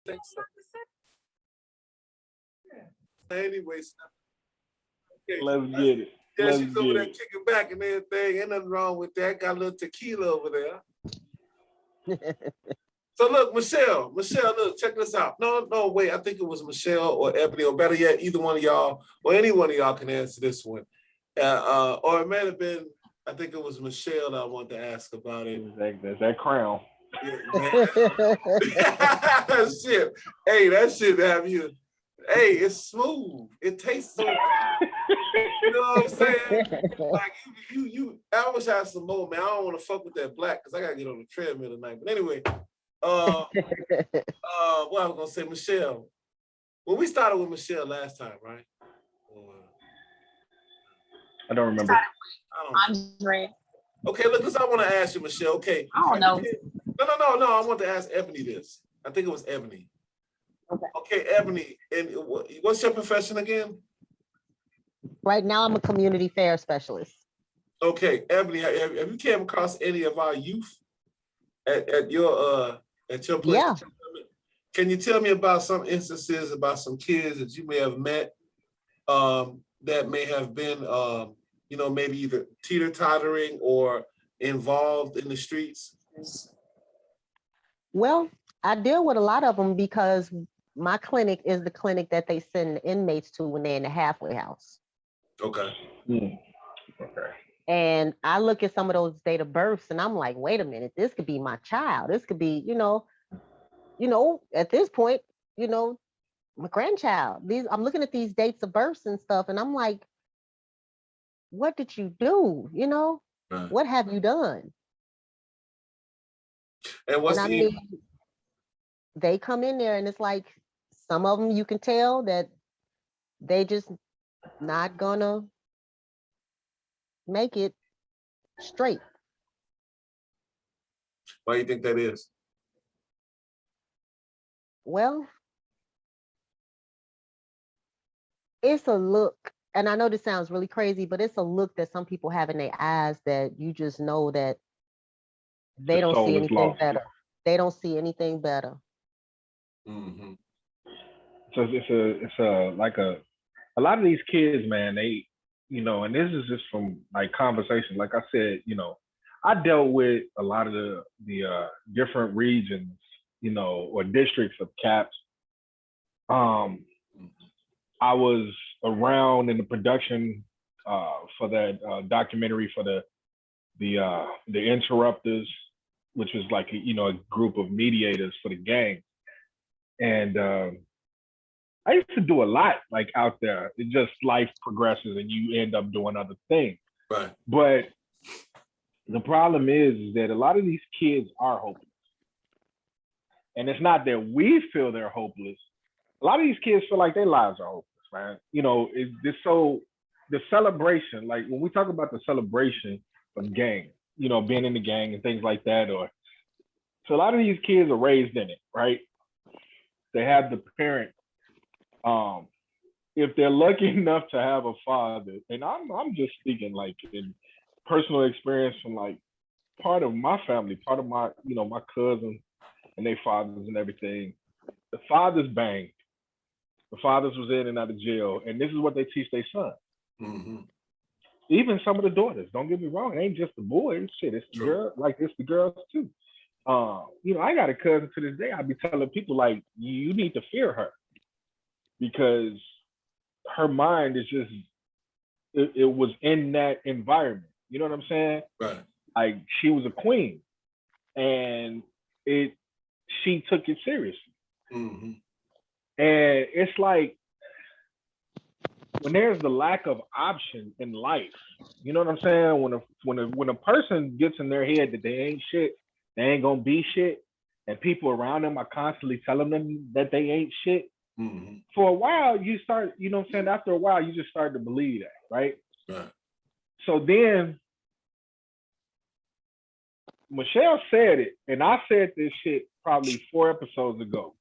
think so. Anyway, okay. Let's get it. Yeah, she's over there kicking back and everything. Ain't nothing wrong with that. Got a little tequila over there. So look, Michelle, look, check this out. No, wait. I think it was Michelle or Ebony, or better yet, either one of y'all, or any one of y'all can answer this one. Or it might have been, I think it was Michelle that I wanted to ask about it. That's that crown. Yeah, shit. Hey, that shit have you. Hey, it's smooth. It tastes so. You know what I'm saying? Like you. I wish I had some more, man. I don't want to fuck with that black because I gotta get on the treadmill tonight. But anyway, what I was gonna say, Michelle. Well, we started with Michelle last time, right? I don't remember. Andre. Okay, look, this I want to ask you, Michelle. Okay. I don't know. No. I want to ask Ebony this. I think it was Ebony. Okay, Ebony, and what's your profession again? Right now, I'm a community affairs specialist. Okay, Ebony, have you came across any of our youth at your place? Yeah. Can you tell me about some instances about some kids that you may have met that may have been, maybe either teeter-tottering or involved in the streets? Well, I deal with a lot of them because my clinic is the clinic that they send the inmates to when they're in the halfway house. Okay. Okay. And I look at some of those date of births and I'm like, wait a minute, this could be my child. This could be, at this point, my grandchild. I'm looking at these dates of births and stuff, and I'm like, what did you do? Right. What have you done? And they come in there and it's like some of them you can tell that they just not gonna make it straight. Why do you think that is? Well, it's a look, and I know this sounds really crazy, but it's a look that some people have in their eyes that you just know that they don't see anything better. They don't see anything better. Mm-hmm. So it's a lot of these kids, man, they, and this is just from like conversation. Like I said, I dealt with a lot of the different regions, or districts of CAPS. I was around in the production for that documentary for the Interrupters, which was like a group of mediators for the gang, and I used to do a lot like out there. It just life progresses and you end up doing other things. Right. But the problem is that a lot of these kids are hopeless, and it's not that we feel they're hopeless. A lot of these kids feel like their lives are hopeless, man. The celebration, like when we talk about the celebration of gang, being in the gang and things like that, so a lot of these kids are raised in it, right? They have the parent, if they're lucky enough to have a father, and I'm just speaking like in personal experience from like part of my family, part of my, my cousins and their fathers and everything. The fathers banged. The fathers was in and out of jail, and this is what they teach their son. Mm-hmm. Even some of the daughters. Don't get me wrong, it ain't just the boys. Shit, it's the girl, like it's the girls too. I got a cousin to this day. I be telling people like, you need to fear her because her mind is just, it was in that environment. You know what I'm saying? Right. Like she was a queen, and she took it seriously. Mm-hmm. And it's like when there's the lack of option in life, you know what I'm saying? When a person gets in their head that they ain't shit, they ain't gonna be shit, and people around them are constantly telling them that they ain't shit. Mm-hmm. For a while, you start, you know what I'm saying? After a while, you just start to believe that, right? Right. So then Michelle said it, and I said this shit probably 4 episodes ago.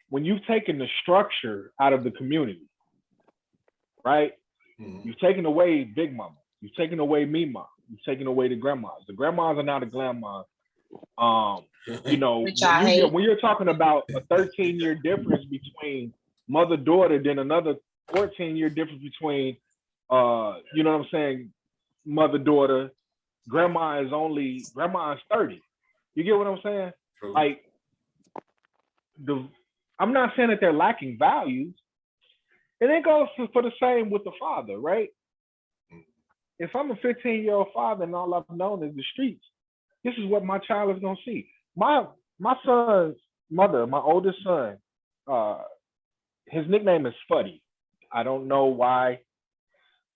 When you've taken the structure out of the community, right? Mm-hmm. You've taken away Big Mama. You've taken away me mom. You've taken away the grandmas. The grandmas are now the grandmas. You know, Which I hate. when you're talking about a 13-year difference between mother-daughter, then another 14-year difference between, you know what I'm saying, mother-daughter, grandma is 30. You get what I'm saying? True. Like, I'm not saying that they're lacking values. And it goes for the same with the father, right? If I'm a 15-year-old father and all I've known is the streets, this is what my child is gonna see. My son's mother, my oldest son, his nickname is Fuddy. I don't know why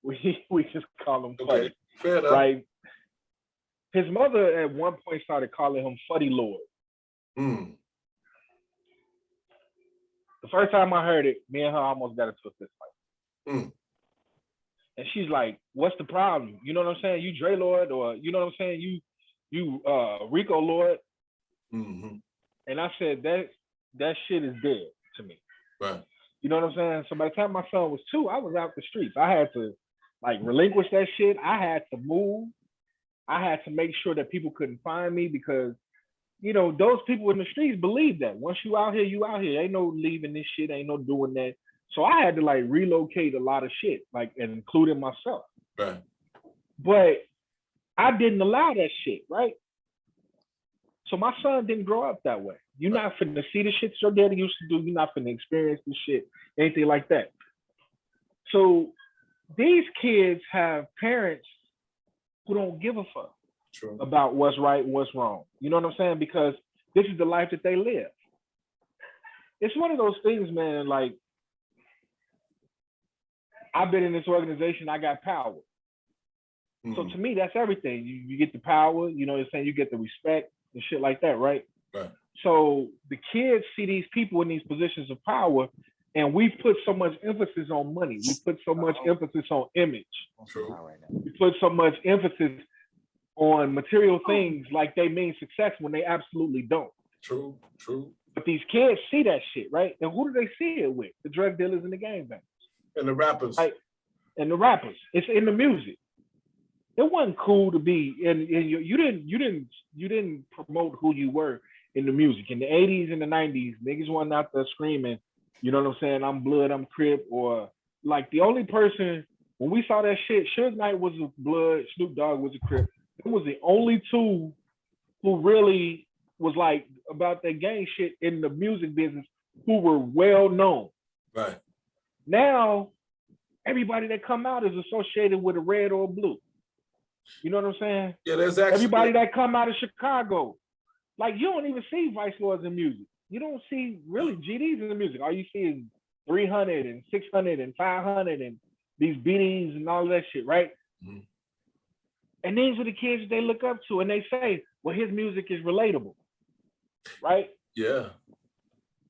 we just call him Fuddy. Okay, fair enough. Like, his mother at one point started calling him Fuddy Lord. Mm. The first time I heard it, me and her almost got into a fist fight. Mm. And she's like, "What's the problem? You know what I'm saying? You Dre Lord, or you know what I'm saying? You Rico Lord." Mm-hmm. And I said that shit is dead to me. Right. You know what I'm saying? So by the time my son was 2, I was out the streets. I had to like relinquish that shit. I had to move. I had to make sure that people couldn't find me because, you know, those people in the streets believe that once you out here, you out here. Ain't no leaving this shit. Ain't no doing that. So I had to like relocate a lot of shit, like including myself. Right. But I didn't allow that shit, right? So my son didn't grow up that way. You're not finna see the shit your daddy used to do. You're not finna experience the shit, anything like that. So these kids have parents who don't give a fuck True. about what's right and what's wrong. You know what I'm saying? Because this is the life that they live. It's one of those things, man, like, I've been in this organization, I got power. Mm-hmm. So to me, that's everything. You get the power, you know what I'm saying? You get the respect and shit like that, right? Right. So the kids see these people in these positions of power, and we put so much emphasis on money. We put so much emphasis on image. True. We put so much emphasis on material things like they mean success when they absolutely don't. True. But these kids see that shit, right? And who do they see it with? The drug dealers and the gangbangers. And the rappers. Right? And the rappers. It's in the music. It wasn't cool to be, and you didn't promote who you were in the music. In the 80s and the 90s, niggas wasn't out there screaming, you know what I'm saying, I'm Blood, I'm Crip, or like the only person, when we saw that shit, Suge Knight was a Blood, Snoop Dogg was a Crip. It was the only two who really was like about that gang shit in the music business who were well known. Right. Now, everybody that come out is associated with a red or a blue. You know what I'm saying? Yeah, there's actually everybody that come out of Chicago. Like, you don't even see Vice Lords in music. You don't see really GDs in the music. All you see is 300 and 600 and 500 and these BDs and all that shit, right? Mm-hmm. And these are the kids that they look up to, and they say, well, his music is relatable, right? Yeah.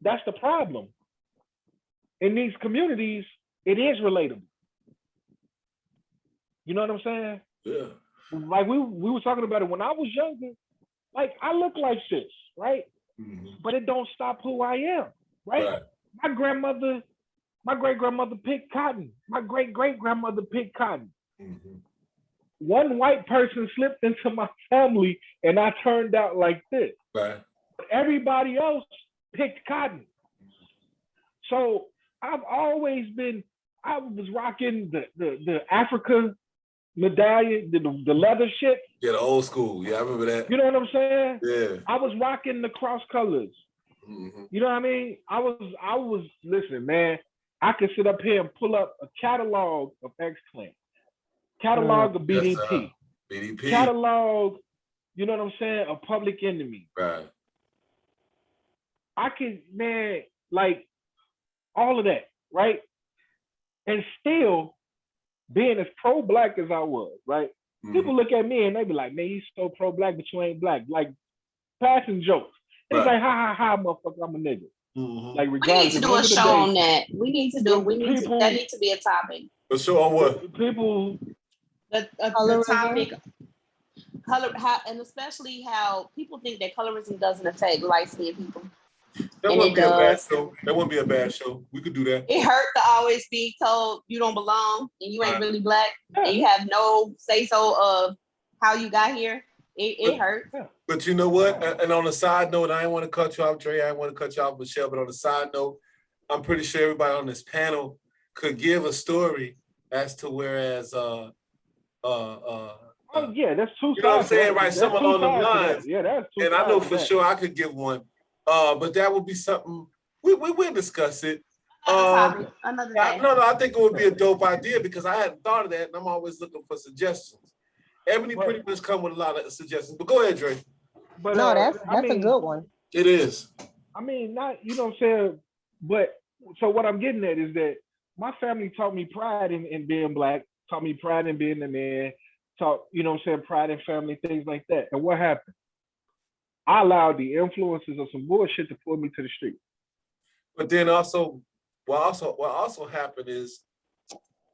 That's the problem. In these communities, it is relatable. You know what I'm saying? Yeah. Like we were talking about it when I was younger. Like, I look like this, right? Mm-hmm. But it don't stop who I am, right? My grandmother, my great-grandmother picked cotton. My great-great-grandmother picked cotton. Mm-hmm. One white person slipped into my family and I turned out like this. Right. But everybody else picked cotton. So I've always been, I was rocking the Africa medallion, the leather shit. Yeah, the old school. Yeah, I remember that. You know what I'm saying? Yeah. I was rocking the cross colors. Mm-hmm. You know what I mean? I was, listen, man, I could sit up here and pull up a catalog of X-Clan, catalog of BDP, BDP, catalog, you know what I'm saying, of Public Enemy. Right. I could, man, like all of that, right? And still being as pro-black as I was, right? Mm-hmm. People look at me and they be like, man, you so pro-black, but you ain't black. Like, passing jokes. It's like, ha, motherfucker, I'm a nigga. Mm-hmm. Like, regardless. We need to do a show on that. That needs to be a topic. A show on what? People. The topic, color, how, and especially how people think that colorism doesn't affect light-skinned people. That wouldn't be a bad show. That wouldn't be a bad show. We could do that. It hurt to always be told you don't belong and you ain't really black and you have no say-so of how you got here. It hurts. But you know what? And on a side note, I didn't want to cut you off, Dre. I didn't want to cut you off, Michelle. But on a side note, I'm pretty sure everybody on this panel could give a story as to whereas oh yeah, that's two sides. You know what I'm saying, right? Some along the lines. Yeah, that's two. And I know for sure I could give one. But that would be something we'll discuss it. Another day. No, I think it would be a dope idea because I hadn't thought of that, and I'm always looking for suggestions. Ebony pretty much come with a lot of suggestions. But go ahead, Dre. But no, that's a good one. It is. I mean, not, you know what I'm saying, but so what I'm getting at is that my family taught me pride in being Black, taught me pride in being a man, taught, you know what I'm saying, pride in family, things like that. And what happened? I allowed the influences of some bullshit to pull me to the street. But then also, what also happened is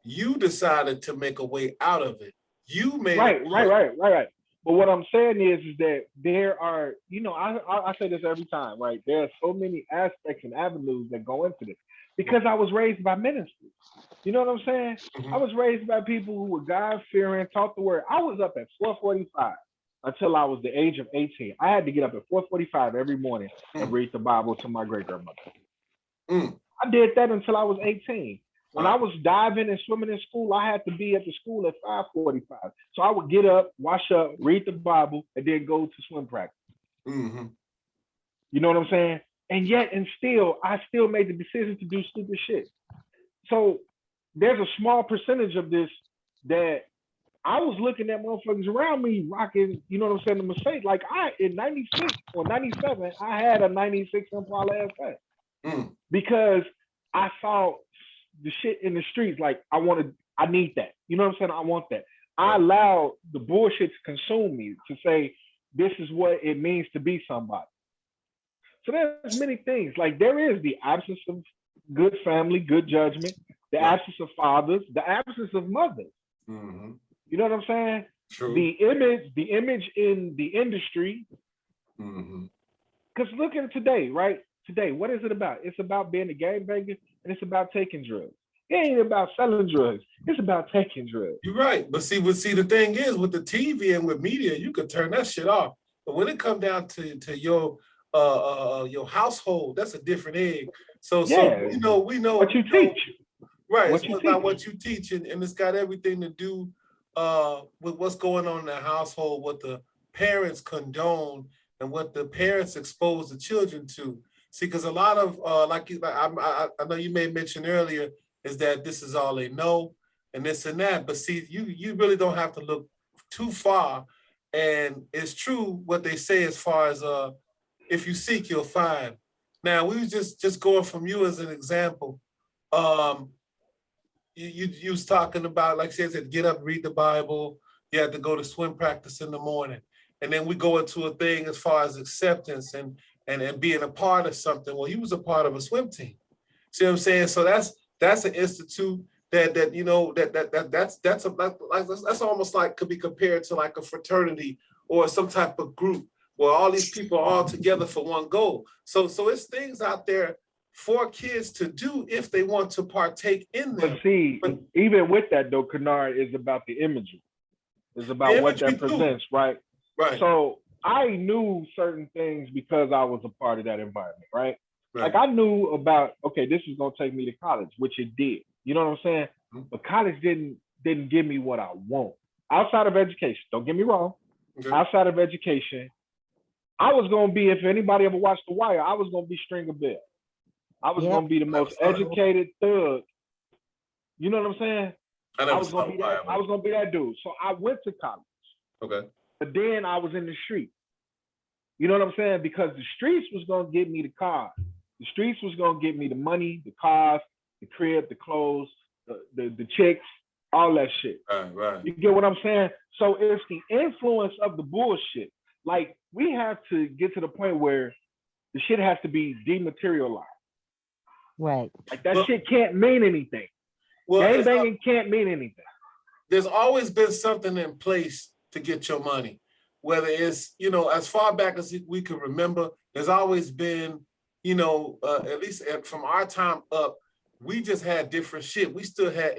you decided to make a way out of it. You made right. But what I'm saying is that there are, you know, I say this every time, right? There are so many aspects and avenues that go into this because I was raised by ministers. You know what I'm saying? Mm-hmm. I was raised by people who were God-fearing, taught the word. I was up at 4:45 until I was the age of 18. I had to get up at 4:45 every morning and read the Bible to my great-grandmother. I did that until I was 18. When I was diving and swimming in school, I had to be at the school at 5:45. So I would get up, wash up, read the Bible, and then go to swim practice. Mm-hmm. You know what I'm saying? And yet, I still made the decision to do stupid shit. So there's a small percentage of this that I was looking at motherfuckers around me rocking, you know what I'm saying, the mistake. Like in 96 or 97, I had a 96 Impala SS because I saw the shit in the streets. Like I need that. You know what I'm saying? I want that. I allowed the bullshit to consume me to say, this is what it means to be somebody. So there's many things. Like there is the absence of good family, good judgment, the absence of fathers, the absence of mothers. Mm-hmm. You know what I'm saying? True. The image in the industry. Because look at today, right? Today, what is it about? It's about being a gangbanger and it's about taking drugs. It ain't about selling drugs. It's about taking drugs. You're right. But see, the thing is with the TV and with media, you could turn that shit off. But when it comes down to your household, that's a different egg. So we know what you teach. Right. It's about what you teach, and it's got everything to do with what's going on in the household, what the parents condone and what the parents expose the children to. See, because a lot of I know you may mention earlier is that this is all they know and this and that. But see, you really don't have to look too far. And it's true what they say as far as if you seek, you'll find. Now, we was just going from you as an example. You was talking about, like I said, get up, read the Bible. You had to go to swim practice in the morning. And then we go into a thing as far as acceptance and being a part of something. Well, you was a part of a swim team. See what I'm saying? So that's an institute that you know that's almost like could be compared to like a fraternity or some type of group where all these people are all together for one goal. So it's things out there for kids to do if they want to partake in them. But even with that though, Kennard, is about the imagery. It's about what that presents, right? Right. So I knew certain things because I was a part of that environment, right? Like I knew about, okay, this is gonna take me to college, which it did. You know what I'm saying? Mm-hmm. But college didn't give me what I want. Outside of education, don't get me wrong. Okay. Outside of education, I was gonna be, if anybody ever watched The Wire, I was gonna be Stringer Bell. I was gonna be the most educated thug. You know what I'm saying? I was gonna be that dude. So I went to college. Okay. But then I was in the street. You know what I'm saying? Because the streets was gonna get me the car. The streets was gonna get me the money, the cars, the crib, the clothes, the chicks, all that shit. Right. You get what I'm saying? So it's the influence of the bullshit. Like we have to get to the point where the shit has to be dematerialized. Right. Like that shit can't mean anything. Gangbanging can't mean anything. There's always been something in place to get your money. Whether it's, you know, as far back as we can remember, there's always been, you know, at least from our time up, we just had different shit. We still had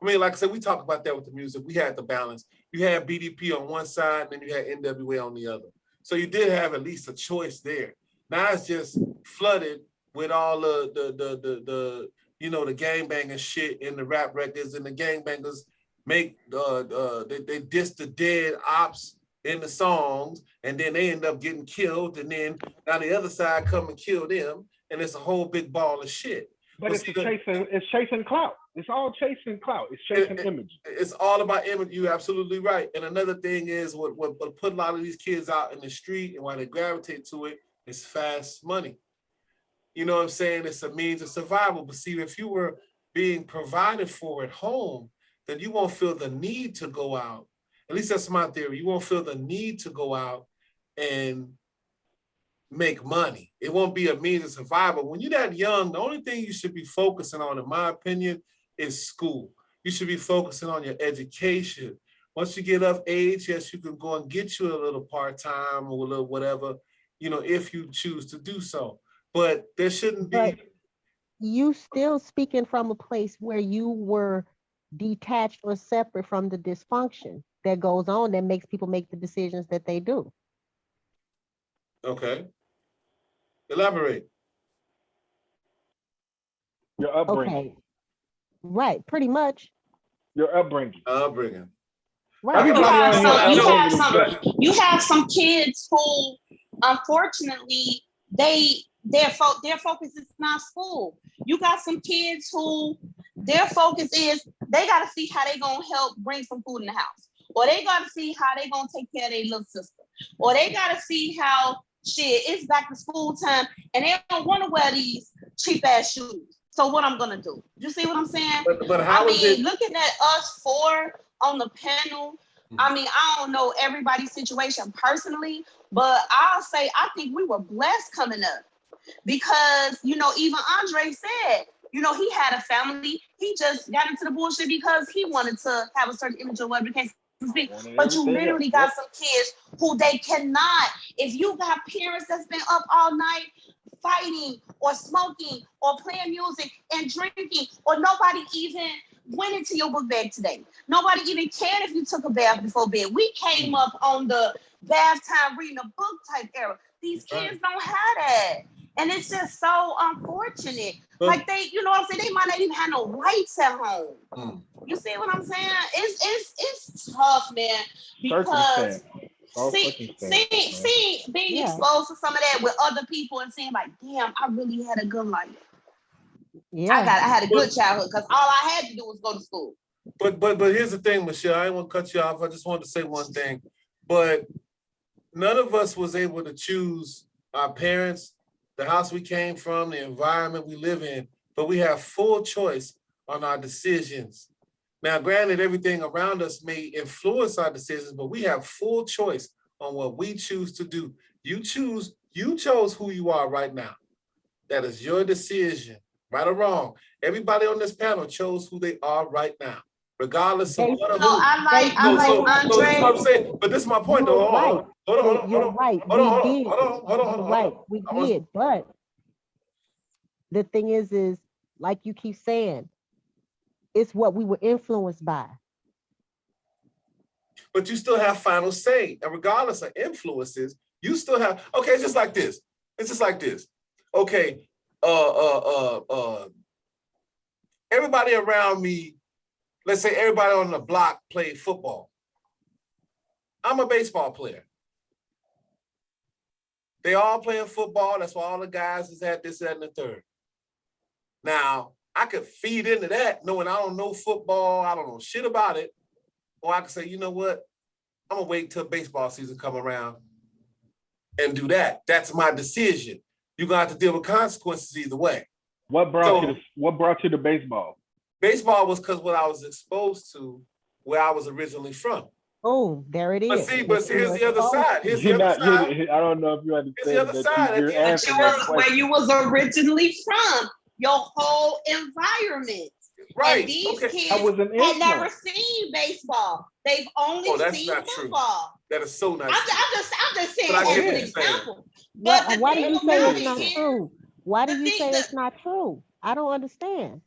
like I said, we talked about that with the music. We had the balance. You had BDP on one side, and then you had NWA on the other. So you did have at least a choice there. Now it's just flooded with all the gangbanging shit in the rap records, and the gangbangers make they diss the dead ops in the songs, and then they end up getting killed, and then now the other side come and kill them, and it's a whole big ball of shit. But it's chasing clout. It's all chasing clout. It's chasing image. It's all about image. You're absolutely right. And another thing is what put a lot of these kids out in the street and why they gravitate to it is fast money. You know what I'm saying? It's a means of survival. But see, if you were being provided for at home, then you won't feel the need to go out. At least that's my theory. You won't feel the need to go out and make money. It won't be a means of survival. When you're that young, the only thing you should be focusing on, in my opinion, is school. You should be focusing on your education. Once you get of age, yes, you can go and get you a little part-time or a little whatever, if you choose to do so. But there shouldn't be. But you still speaking from a place where you were detached or separate from the dysfunction that goes on that makes people make the decisions that they do. Okay. Elaborate. Your upbringing. Okay. Right, pretty much. Your upbringing. Right. You have some kids who, unfortunately, their focus is not school. You got some kids who their focus is they got to see how they gonna help bring some food in the house, or they got to see how they gonna take care of their little sister, or they got to see how it's back to school time and they don't want to wear these cheap ass shoes. So what I'm gonna do? You see what I'm saying? But how is it? Looking at us four on the panel, I mean, I don't know everybody's situation personally, but I'll say I think we were blessed coming up because, even Andre said, he had a family. He just got into the bullshit because he wanted to have a certain image or whatever the case may be. But you literally got some kids who they cannot. If you got parents that's been up all night fighting or smoking or playing music and drinking, or nobody even went into your book bag today. Nobody even cared if you took a bath before bed. We came up on the bath time reading a book type era. These kids don't have that. And it's just so unfortunate. Like they, you know what I'm saying? They might not even have no lights at home. You see what I'm saying? It's tough, man. Because being exposed to some of that with other people and saying like, damn, I really had a good life. Yeah, I had a good childhood because all I had to do was go to school. But here's the thing, Michelle. I didn't want to cut you off. I just wanted to say one thing. But none of us was able to choose our parents, the house we came from, the environment we live in. But we have full choice on our decisions. Now, granted, everything around us may influence our decisions, but we have full choice on what we choose to do. You chose who you are right now. That is your decision. Right or wrong, everybody on this panel chose who they are right now, regardless of what. I like Andre. That's what I'm saying. But this is my point, though. Hold on. Right, we did. But the thing is like you keep saying, it's what we were influenced by. But you still have final say, and regardless of influences, you still have. Okay, it's just like this. Okay. Everybody around me, let's say everybody on the block played football. I'm a baseball player. They all playing football. That's why all the guys is at this, that, and the third. Now, I could feed into that knowing I don't know football. I don't know shit about it. Or I could say, you know what? I'm going to wait till baseball season come around and do that. That's my decision. You're going to have to deal with consequences either way. What brought you to baseball? Baseball was because what I was exposed to, where I was originally from. Oh, there it is. But see, here's the other side. I don't know if you understand. Here's the other side. Where you was originally from, your whole environment. Right. And these kids had never seen baseball. They've only seen football. True. That is so nice. I'm just saying as an example. But why do you say it's not true? Why do you say it's not true? I don't understand.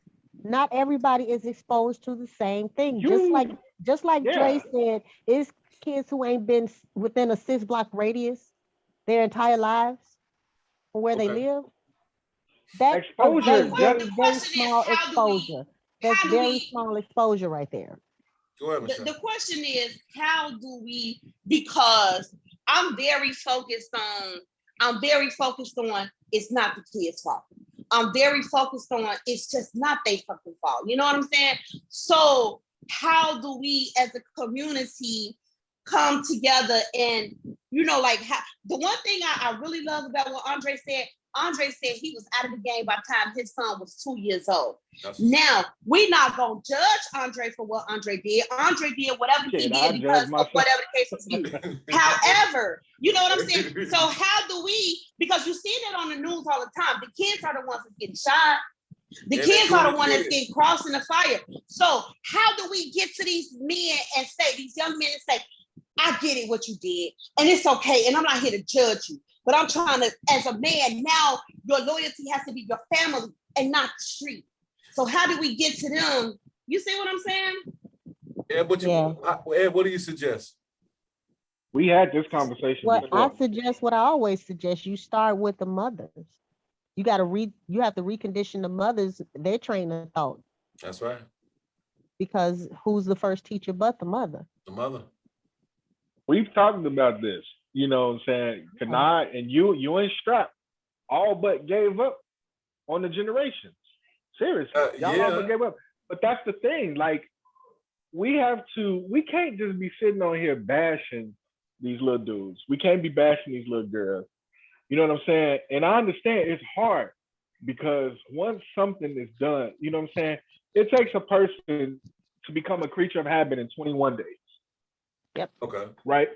not everybody is exposed to the same thing. Just like Dre said, it's kids who ain't been within a 6-block radius their entire lives from where they live. That's exposure. very small exposure. That's very small exposure right there. Go ahead, Michelle. The question is, how do we, because I'm very focused on it's not the kids' fault. I'm very focused on it's just not their fucking fault. You know what I'm saying? So how do we as a community come together and, the one thing I really love about what Andre said he was out of the game by the time his son was 2 years old. Now, we're not going to judge Andre for what Andre did. Andre did whatever he did because of whatever the case was. However, you know what I'm saying? So how do we, because you see it on the news all the time, the kids are the ones that's getting shot. The kids are the ones that's getting crossed in the fire. So how do we get to these men and say, these young men and say, I get it what you did, and it's okay, and I'm not here to judge you. But I'm trying to, as a man, now your loyalty has to be your family and not the street. So how do we get to them? You see what I'm saying? Ed, what do you suggest? We had this conversation before. I suggest what I always suggest. You start with the mothers. You have to recondition the mothers, their train of thought. That's right. Because who's the first teacher but the mother? The mother. We've talked about this. You know what I'm saying? Kanai and you and Strap all but gave up on the generations. Seriously. Y'all all but gave up. But that's the thing. Like, we can't just be sitting on here bashing these little dudes. We can't be bashing these little girls. You know what I'm saying? And I understand it's hard because once something is done, you know what I'm saying? It takes a person to become a creature of habit in 21 days. Yep. Okay. Right?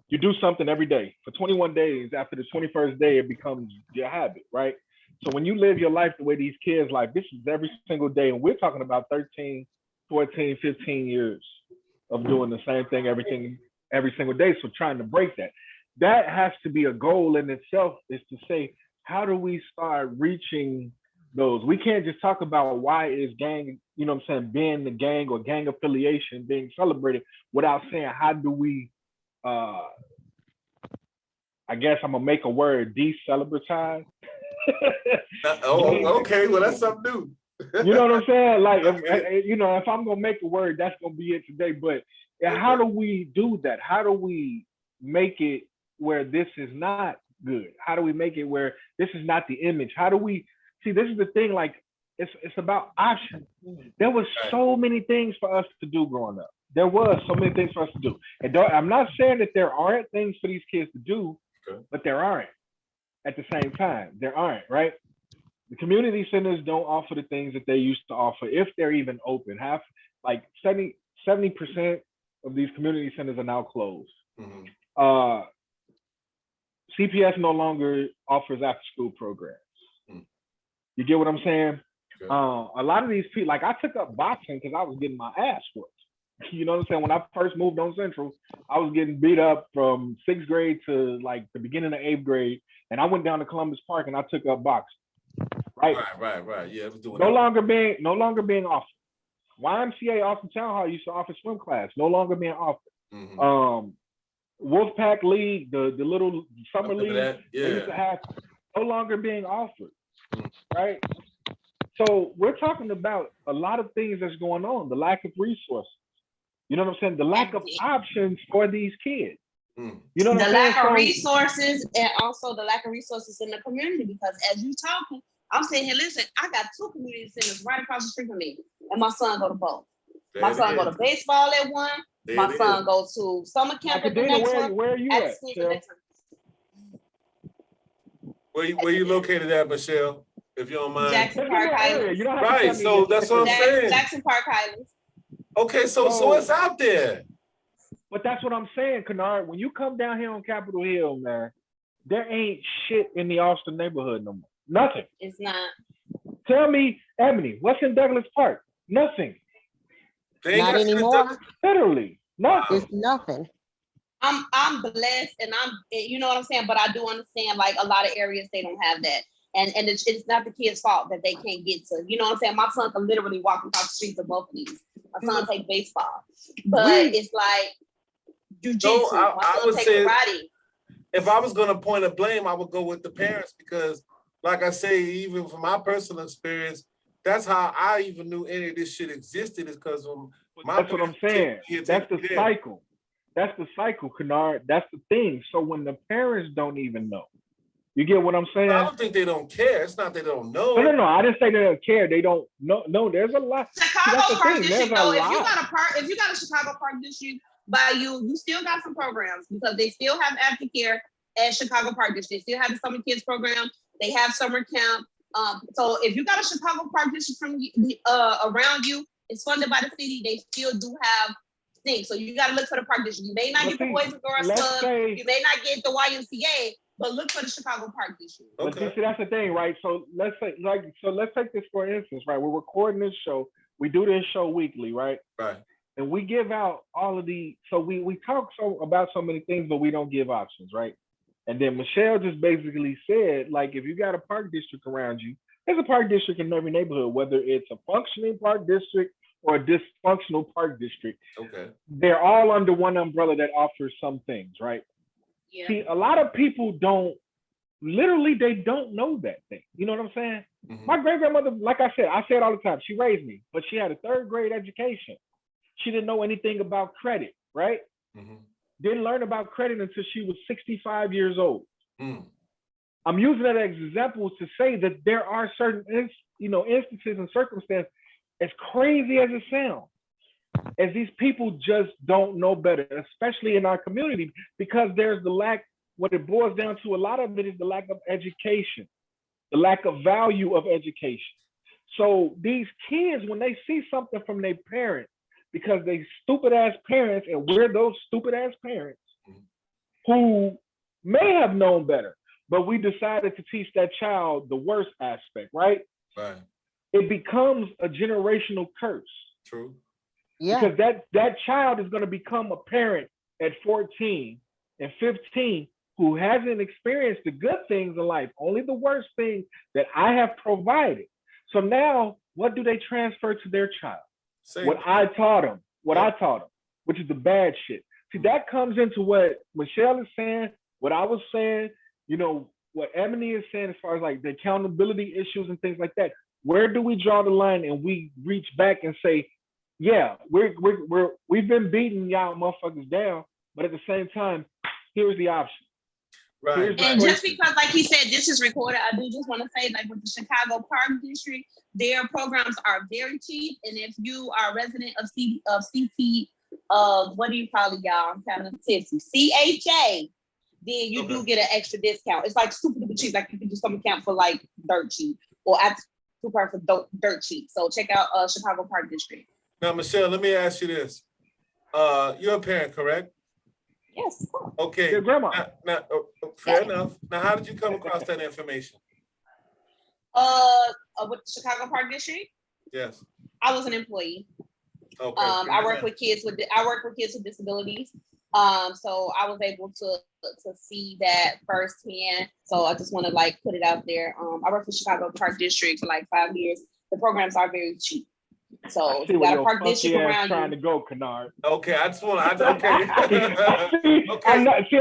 You do something every day. For 21 days, after the 21st day, it becomes your habit, right? So when you live your life the way these kids live, this is every single day. And we're talking about 13, 14, 15 years of doing the same thing every single day. So trying to break that has to be a goal in itself, is to say, how do we start reaching those? We can't just talk about why is gang, you know what I'm saying, being the gang or gang affiliation being celebrated without saying, how do we, I guess I'm gonna make a word, de-celebratize. Okay, well, that's something new. You know what I'm saying? Like, if I'm gonna make a word, that's gonna be it today. But how do we do that? How do we make it where this is not good? How do we make it where this is not the image? How do we see? This is the thing. Like, it's about options. There was so many things for us to do growing up. There was so many things for us to do. And I'm not saying that there aren't things for these kids to do, but there aren't. At the same time, there aren't, right? The community centers don't offer the things that they used to offer, if they're even open. 70% of these community centers are now closed. Mm-hmm. CPS no longer offers after-school programs. Mm. You get what I'm saying? Okay. A lot of these people, like, I took up boxing because I was getting my ass whooped. You know what I'm saying? When I first moved on Central, I was getting beat up from 6th grade to like the beginning of 8th grade. And I went down to Columbus Park and I took up boxing. Right. Yeah, it was doing no longer being offered. YMCA Austin Town Hall used to offer swim class, no longer being offered. Mm-hmm. Wolfpack League, the little summer league they used to have, no longer being offered. Mm-hmm. Right. So we're talking about a lot of things that's going on, the lack of resources. You know what I'm saying? The lack of options for these kids. Mm. You know what I'm saying? The lack of resources, and also the lack of resources in the community, because as you talking, I'm saying here, listen, I got 2 community centers right across the street from me, and my son go to both. My son go to baseball at one. My son go to summer camp at the next one. Where are you at? Where you located at, Michelle? If you don't mind. Jackson Park Highlands. Right, so that's what I'm saying. Jackson Park Highlands. Okay, so it's out there. But that's what I'm saying, Kennard. When you come down here on Capitol Hill, man, there ain't shit in the Austin neighborhood no more. Nothing. It's not. Tell me, Ebony, what's in Douglas Park? Nothing. Not anymore. Literally, nothing. It's nothing. I'm blessed, and you know what I'm saying, but I do understand, like, a lot of areas they don't have that. And it's not the kid's fault that they can't get to. You know what I'm saying? My son can literally walk across the streets of both of these. My son take baseball, but it's like jujitsu. My son take karate. If I was gonna point a blame, I would go with the parents because, like I say, even from my personal experience, that's how I even knew any of this shit existed. Is because that's what I'm saying. That's the cycle. That's the cycle, Kennard. That's the thing. So when the parents don't even know, you get what I'm saying? I don't think they don't care. It's not they don't know. No. I didn't say they don't care. They don't know. No, there's a lot. Chicago Park District, though, if you got a Chicago Park District by you still got some programs because they still have aftercare at Chicago Park District. They still have the summer kids program. They have summer camp. So if you got a Chicago Park District from around you, it's funded by the city. They still do have things. So you got to look for the Park District. You may not get the Boys and Girls Club. You may not get the YMCA, but look for the Chicago Park District. Okay. But see, that's the thing, right? So let's say, let's take this for instance, right? We're recording this show. We do this show weekly, right? Right. And we give out all of the. So we talk about so many things, but we don't give options, right? And then Michelle just basically said, like, if you got a park district around you, there's a park district in every neighborhood, whether it's a functioning park district or a dysfunctional park district. Okay. They're all under one umbrella that offers some things, right? Yeah. See, a lot of people they don't know that thing. You know what I'm saying? Mm-hmm. My great-grandmother, like I say it all the time, she raised me, but she had a 3rd grade education. She didn't know anything about credit, right? Mm-hmm. Didn't learn about credit until she was 65 years old. Mm. I'm using that as examples to say that there are certain, instances and circumstances, as crazy as it sounds, as these people just don't know better, especially in our community, because there's the lack. What it boils down to, a lot of it is the lack of education, the lack of value of education. So these kids, when they see something from their parents, because they stupid ass parents, and we're those stupid ass parents who may have known better, but we decided to teach that child the worst aspect, right? Right. It becomes a generational curse. True. Yeah. Because that child is going to become a parent at 14 and 15 who hasn't experienced the good things in life, only the worst things that I have provided. So now, what do they transfer to their child? What I taught them, which is the bad shit. See, that comes into what Michelle is saying, what I was saying, what Ebony is saying as far as like the accountability issues and things like that. Where do we draw the line and we reach back and say, yeah, we've been beating y'all motherfuckers down, but at the same time, here's the option. Right. And just because, like he said, this is recorded, I do just want to say, like with the Chicago Park District, their programs are very cheap. And if you are a resident of CT, what do you call it, y'all? I'm kind of tipsy. CHA, then you do get an extra discount. It's like super duper cheap. Like you can do summer camp for like dirt cheap, or after super for dirt cheap. So check out Chicago Park District. Now, Michelle, let me ask you this. You're a parent, correct? Yes. Okay. Your grandma. Now, fair enough. Now, how did you come across that information? With the Chicago Park District? Yes. I was an employee. Okay. I work with kids with disabilities. So I was able to see that firsthand. So I just want to like put it out there. I worked for Chicago Park District for like 5 years. The programs are very cheap. So you got a park district around you. Trying to go, Kennard. Okay, I just want to. Okay. I know him,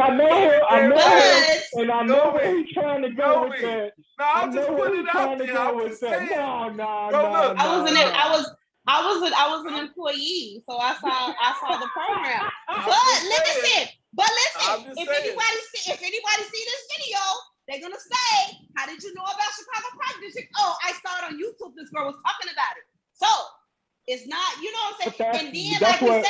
and I know where he's trying to go with that. No, I'm just putting it out there. I'm just saying. No. I was an employee, so I saw the program. But listen. If anybody see this video, they're gonna say, "How did you know about Chicago Park District?" Oh, I saw it on YouTube. This girl was talking about it. So it's not, you know what I'm saying? And then like we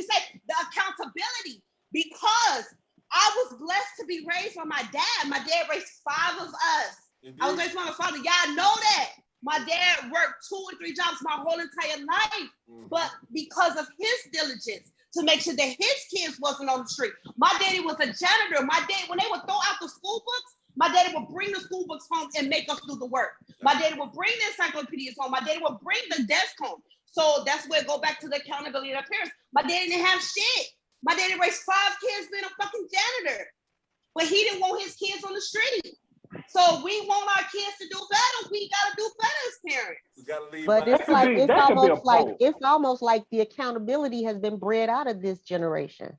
say, the accountability, because I was blessed to be raised by my dad. My dad raised 5 of us. Indeed. I was raised by my father. Y'all know that. My dad worked 2 or 3 jobs my whole entire life. But because of his diligence to make sure that his kids wasn't on the street. My daddy was a janitor. My dad, when they would throw out the school books, my daddy would bring the school books home and make us do the work. My daddy would bring the encyclopedias home. My daddy would bring the desk home. So that's where it go back to the accountability of the parents. My daddy didn't have shit. My daddy raised 5 kids being a fucking janitor. But he didn't want his kids on the street. So we want our kids to do better. We gotta do better as parents. We gotta leave. But it's could like be- that could be a poll. it's almost like the accountability has been bred out of this generation.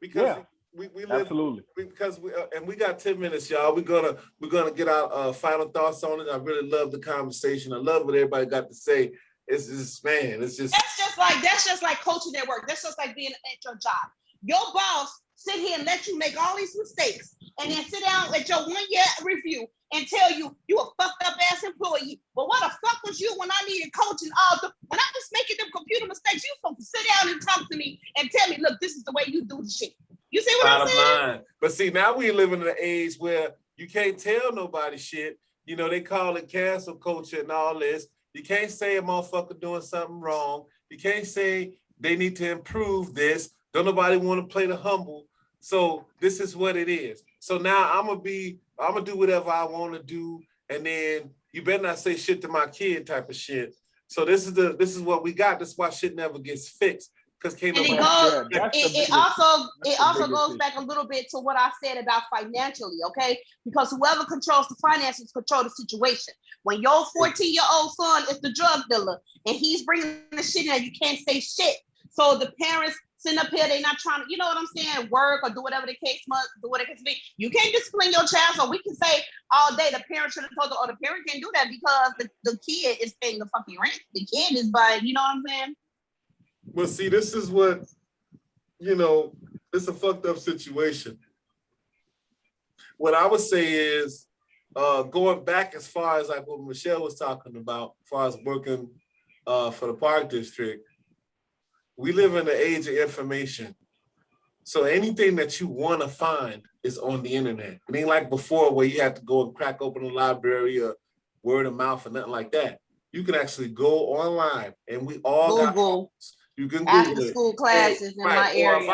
because Yeah. we live Absolutely. because we and we got 10 minutes, y'all. We're gonna get our final thoughts on it. I really love the conversation. I love what everybody got to say. It's just, man, it's just That's just like coaching at work. That's just like being at your job. Your boss sit here and let you make all these mistakes, and then sit down at your 1 year review and tell you a fucked up ass employee. But what the fuck was you when I needed coaching? When I was making them computer mistakes, you supposed to sit down and talk to me and tell me, look, this is the way you do the shit. You see what I'm saying? bottom line. But see, now we live in an age where you can't tell nobody shit. You know, they call it cancel culture and all this. You can't say a motherfucker doing something wrong. You can't say they need to improve this. Don't nobody want to play the humble. So this is what it is. So now I'm gonna do whatever I want to do, and then you better not say shit to my kid type of shit. So this is what we got. That's why shit never gets fixed. Because And it also goes back a little bit to what I said about financially, okay? Because whoever controls the finances control the situation. When your 14-year-old son is the drug dealer and he's bringing the shit in, you can't say shit. So the parents sitting up here, they're not trying to, you know what I'm saying, work or do whatever the case must, do whatever it can be. You can't discipline your child. So we can say all day the parent should have told the parent can't do that because the kid is paying the fucking rent. The kid is buying, you know what I'm saying? Well, see, this is what, it's a fucked up situation. What I would say is, going back as far as like what Michelle was talking about, as far as working for the Park District, we live in the age of information. So anything that you want to find is on the internet. It ain't like before where you had to go and crack open a library or word of mouth or nothing like that. You can actually go online, and we all got phones. You can Google after school classes in my area. Or if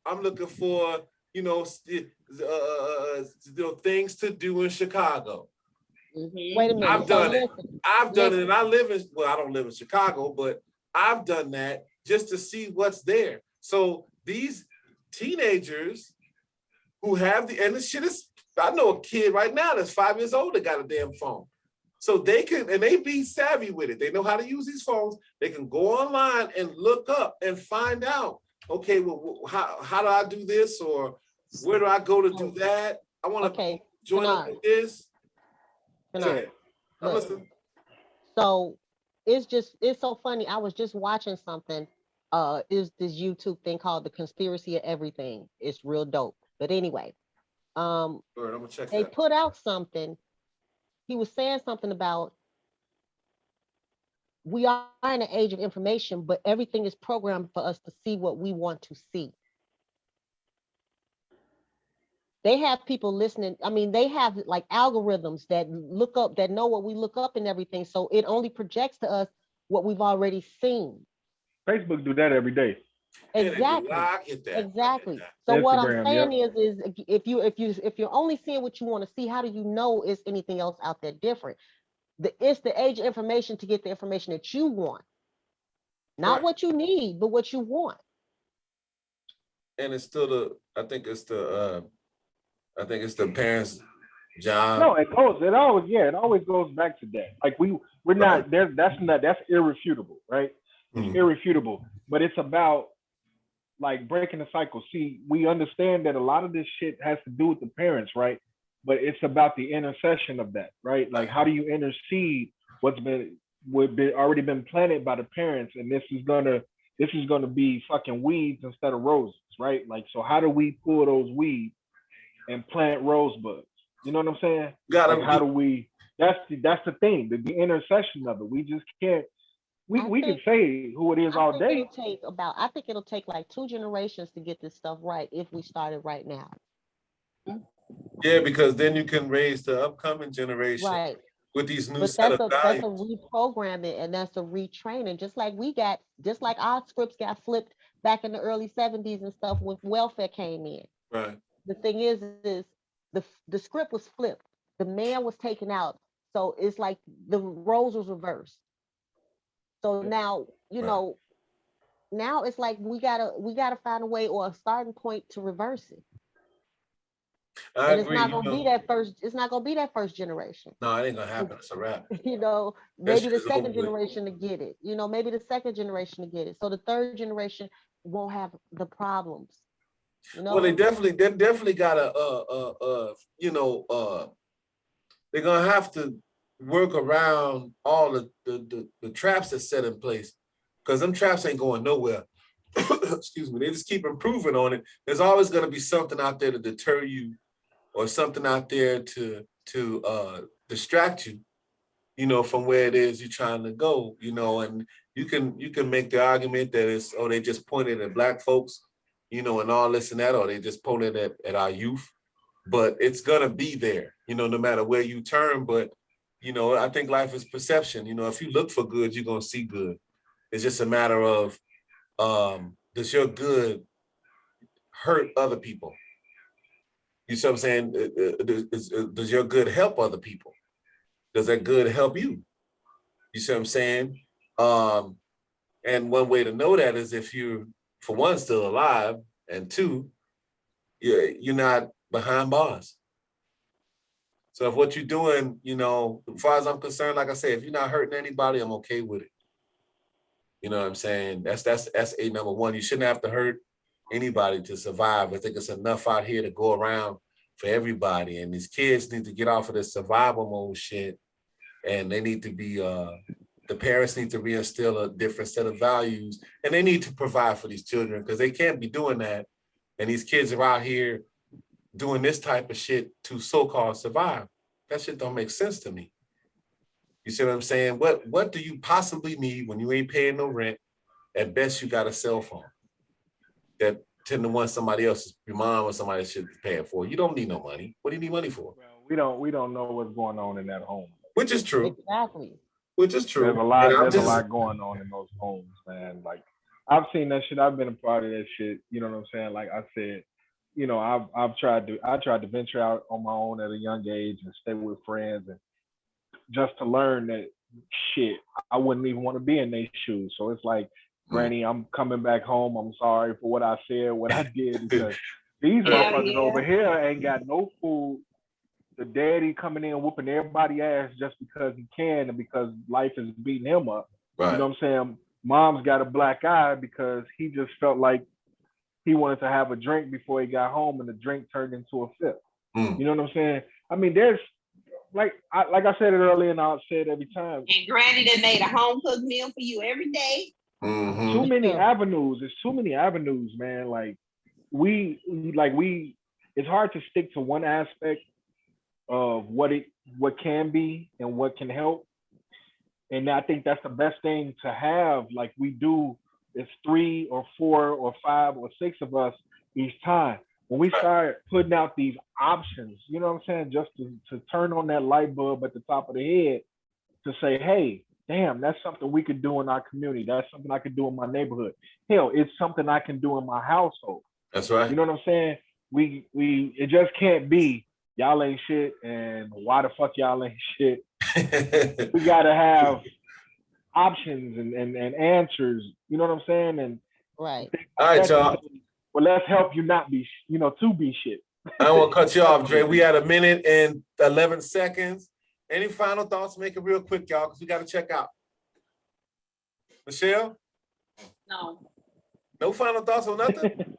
I'm looking for things to do in Chicago. Mm-hmm. Wait a minute. I've done it. And I don't live in Chicago, but I've done that just to see what's there. So these teenagers who have and this shit is, I know a kid right now that's 5 years old that got a damn phone. So they be savvy with it. They know how to use these phones. They can go online and look up and find out, okay, well, how do I do this? Or where do I go to do that? I want to join up with this. So it's so funny. I was just watching something. Is this YouTube thing called The Conspiracy of Everything. It's real dope. But anyway, I'm gonna check they put out something. He was saying something about we are in an age of information, but everything is programmed for us to see what we want to see. They have people listening. I mean, they have like algorithms that look up, that know what we look up and everything. So it only projects to us what we've already seen. Facebook do that every day. Exactly. Exactly. So Instagram, what I'm saying is if you're only seeing what you want to see, how do you know is anything else out there different? It's the age of information to get the information that you want, not what you need, but what you want. And it's still I think it's the parents' job. No, it always goes back to that. Like we're not there. That's irrefutable, right? It's irrefutable. But it's about like breaking the cycle. See, we understand that a lot of this shit has to do with the parents, right? But it's about the intercession of that, right? Like, how do you intercede what's already been planted by the parents, and this is gonna be fucking weeds instead of roses, right? Like, so how do we pull those weeds and plant rosebuds? You know what I'm saying? How do we? That's the thing, the intercession of it. We just can't. We can say who it is all day. I think it'll take like 2 generations to get this stuff right if we started right now. Yeah, because then you can raise the upcoming generation with these new set of values. That's a reprogramming and that's a retraining. Just like our scripts got flipped back in the early 70s and stuff when welfare came in. Right. The thing is the script was flipped. The man was taken out. So it's like the roles was reversed. So now, now it's like we gotta find a way or a starting point to reverse it. I And it's agree. not You gonna be know, that first, it's not gonna be that first generation. no, it ain't gonna happen. It's a wrap. You know, That maybe shit the is over second with. generation to get it. You know, maybe the second generation to get it. So the third generation won't have the problems. You Well, know, they definitely gotta, they're gonna have to work around all the traps that's set in place, because them traps ain't going nowhere. Excuse me. They just keep improving on it. There's always gonna be something out there to deter you, or something out there to distract you, from where it is you're trying to go, and you can make the argument that it's, they just pointed at black folks, and all this and that, or they just pointed at our youth. But it's gonna be there, no matter where you turn. But I think life is perception. If you look for good, you're gonna see good. It's just a matter of, does your good hurt other people? You see what I'm saying? Does your good help other people? Does that good help you? You see what I'm saying? Um, and one way to know that is if you're, for one, still alive, and two, you're not behind bars. So if what you're doing, as far as I'm concerned, like I said, if you're not hurting anybody, I'm okay with it. You know what I'm saying? That's a number one. You shouldn't have to hurt anybody to survive. I think it's enough out here to go around for everybody. And these kids need to get off of this survival mode shit. And they need to be, the parents need to reinstill a different set of values. And they need to provide for these children, because they can't be doing that. And these kids are out here doing this type of shit to so-called survive. That shit don't make sense to me. You see what I'm saying? What do you possibly need when you ain't paying no rent? At best, you got a cell phone that 10 to 1 somebody else, your mom or somebody should be paying for. You don't need no money. What do you need money for? Well, we don't know what's going on in that home. Which is true. exactly. Which is true. There's a lot going on in those homes, man. Like, I've seen that shit. I've been a part of that shit. You know what I'm saying? Like I said, I tried to venture out on my own at a young age and stay with friends, and just to learn that shit, I wouldn't even want to be in their shoes. So it's like, Granny, I'm coming back home. I'm sorry for what I said, what I did, because these motherfuckers over here ain't got no food. The daddy coming in whooping everybody ass just because he can and because life is beating him up. Right. You know what I'm saying? Mom's got a black eye because he just felt like he wanted to have a drink before he got home, and the drink turned into a fifth. You know what I'm saying? I mean, there's like I said it earlier, and I'll say it every time. And Granny that made a home cooked meal for you every day. Mm-hmm. Too many avenues. There's too many avenues, man. Like we it's hard to stick to one aspect of what can be and what can help. And I think that's the best thing to have. Like we do, it's 3 or 4 or 5 or 6 of us each time. When we start putting out these options, you know what I'm saying? Just to turn on that light bulb at the top of the head to say, hey, damn, that's something we could do in our community. That's something I could do in my neighborhood. Hell, it's something I can do in my household. That's right. You know what I'm saying? It just can't be y'all ain't shit and why the fuck y'all ain't shit. We gotta have options and answers. You know what I'm saying? And right. All right, y'all. Well, let's help you not be, to be shit. I don't want to cut you off, Dre. We had 1 minute and 11 seconds. Any final thoughts? Make it real quick, y'all, because we got to check out. Michelle? No. No final thoughts on nothing?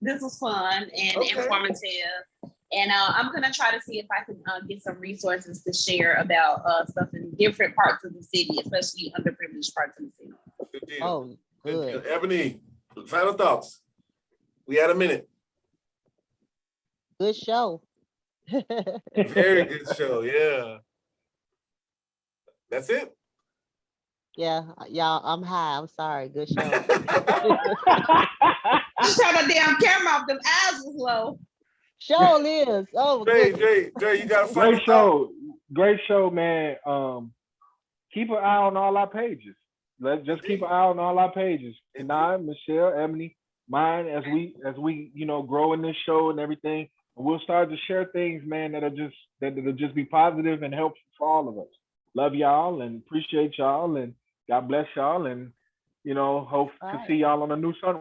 This was fun and informative. And I'm going to try to see if I can get some resources to share about stuff in different parts of the city, especially underprivileged parts of the city. Good deal. Oh, good. Ebony, final thoughts. We had 1 minute. Good show. Very good show. Yeah. That's it. Yeah, y'all, I'm high. I'm sorry. Good show. Just turn the damn camera off. Them eyes was low. Show is. Oh, Dre, you got a final thought? Great show, man. Keep an eye on all our pages. Let's just keep an eye on all our pages. Kanai, Michelle, Ebony, mine, as we grow in this show and everything. We'll start to share things, man, that'll just be positive and helpful for all of us. Love y'all and appreciate y'all, and God bless y'all, and hope to see y'all on a new Sunday.